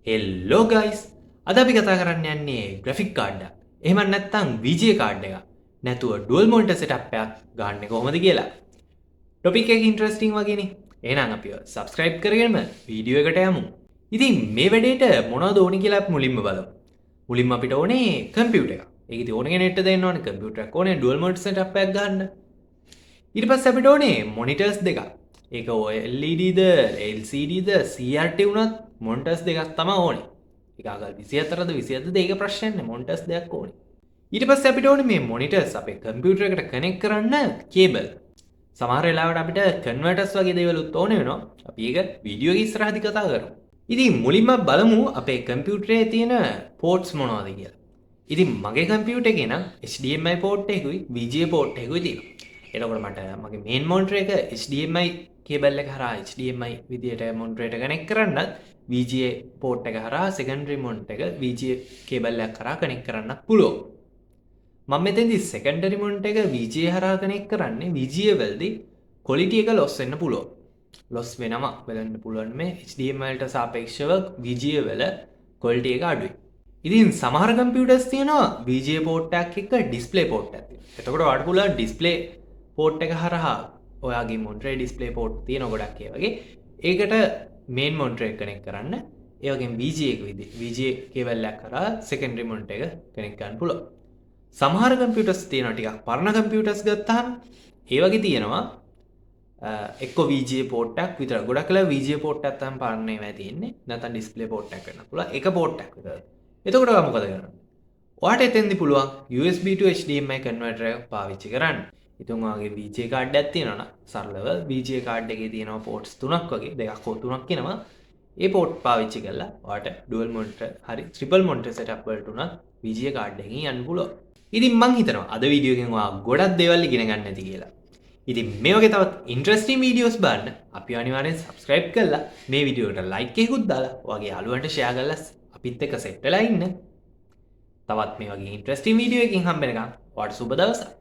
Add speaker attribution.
Speaker 1: හෙල්ලෝ guys අද අපි කතා කරන්න යන්නේ ග්‍රෆික් කාඩ්ඩ එහෙමත් නැත්නම් VGA කාඩ් එක නැතුව ඩුවල් මොනිටර් සෙටප් එකක් ගන්න කොහොමද කියලා ටොපික් එක ඉන්ටරෙස්ටිං වගේනේ එහෙනම් අපි සබ්ස්ක්‍රයිබ් කරගෙනම වීඩියෝ එකට යමු ඉතින් මේ වැඩේට මොනවද ඕනේ කියලා අපි මුලින්ම බලමු මුලින්ම අපිට ඕනේ කම්පියුටර් එකක් ඒක ඉතින් ඕනේ නෙට් දෙන්න ඕනේ කම්පියුටර් එකක් ඕනේ ඩුවල් මොනිටර් සෙටප් එකක් ගන්න ඊට පස්සේ අපිට ඕනේ මොනිටර්ස් දෙකක් ඒක OLED ද LCD ද CRT වුණත් මොනිටර්ස් දෙකක් තමයි ඕනේ. ඒක අගල් 24ද 27ද ඒක ප්‍රශ්නයක් නෑ මොනිටර්ස් දෙකක් ඕනේ. ඊට පස්සේ අපිට ඕනේ මේ මොනිටර්ස් අපේ කම්පියුටර් එකට කනෙක්ට් කරන්න කේබල්. සමහර වෙලාවට අපිට කන්වර්ටර්ස් වගේ දේවලුත් ඕනේ වෙනවා. අපි ඒක වීඩියෝ එකේ ඉස්සරහදී කතා කරමු. ඉතින් මුලින්ම බලමු අපේ කම්පියුටරේ තියෙන පෝට්ස් මොනවද කියලා. ඉතින් මගේ කම්පියුටර් එකේ නම් HDMI පෝට් එකකුයි VGA පෝට් එකකුයි තියෙනවා. එතකොට මට මගේ මේන් මොනිටර් එක HDMI කේබල් එක හරහා HDMI විදියට මොනිටර් එකට කනෙක්ට් කරන්නත් VGA පෝට් එක හරහා සෙකන්ඩරි මොනිටර් එක VGA කේබල් එකක් හරහා කනෙක්ට් කරන්නත් පුළුවන්. මම මෙතෙන්දි සෙකන්ඩරි මොනිටර් එක VGA හරහා කනෙක්ට් කරන්නේ VGA වලදී ක්වොලිටි එක ලොස් වෙන්න පුළුවන්. ලොස් වෙනවා බලන්න පුළුවන් මේ HDMI වලට සාපේක්ෂව VGA වල ක්වොලිටි එක අඩුයි. ඉතින් සමහර කම්පියුටර්ස් තියෙනවා VGA පෝට් එකක් එක්ක ඩිස්ප්ලේ පෝට් එකක් තියෙනවා. එතකොට ඔයාලට පුළුවන් ඩිස්ප්ලේ පෝට් එක හරහා ඔයාගේ මොනිටරේ ඩිස්ප්ලේ පෝට් තියෙන ගොඩක් ඒ වගේ ඒකට මේන් මොනිටර් එක කනෙක්ට් කරන්න ඒ වගේම VGA එක VGA කේබල් එකක් කරා සෙකන්ඩරි මොනිටර් එක කනෙක්ට් කරන්න පුළුවන්. සමහර කම්පියුටර්ස් තියෙනවා ටිකක් පරණ කම්පියුටර්ස් ගත්තාම ඒ වගේ තියෙනවා එක්ක VGA පෝට් එකක් විතර ගොඩක් වෙලා VGA පෝට් එකක් තමයි පරණ ඒවා තියෙන්නේ නැත්නම් ඩිස්ප්ලේ පෝට් එකක් කරන්න පුළුවන් එක පෝට් එකක් විතර. එතකොට ඔයා මොකද කරන්නේ? ඔයාට එතෙන්දි පුළුවන් USB to HDMI කන්වර්ටර් එක පාවිච්චි කරන්න. ඉතින් ඔයාගේ VGA කාඩ් එකක් තියෙනවා නම් සරලව VGA කාඩ් එකේ තියෙනවා පෝට්ස් තුනක් වගේ දෙකක් හෝ තුනක් කියනවා. ඒ පෝට් පාවිච්චි කරලා ඔයාට ඩුවල් මොනිටර් හරි ට්‍රිපල් මොනිටර් සෙටප් වලට උනත් VGA කාඩ් එකකින් යන්න පුළුවන්. ඉතින් මං හිතනවා අද වීඩියෝ එකෙන් ඔයා ගොඩක් දේවල් ඉගෙන ගන්න ඇති කියලා. ඉතින් මේ වගේ තවත් ඉන්ටරෙස්ටිං වීඩියෝස් බලන්න අපි අනිවාර්යෙන් subscribe කරලා මේ වීඩියෝ එකට like එකකුත් දාලා ඔයාගේ යාළුවන්ට share කරලා අපිත් එක්ක සෙට් වෙලා ඉන්න. තවත් මේ වගේ ඉන්ටරෙස්ටිං වීඩියෝ එකකින් හම්බ වෙනකම් ඔයාට සුබ දවසක්.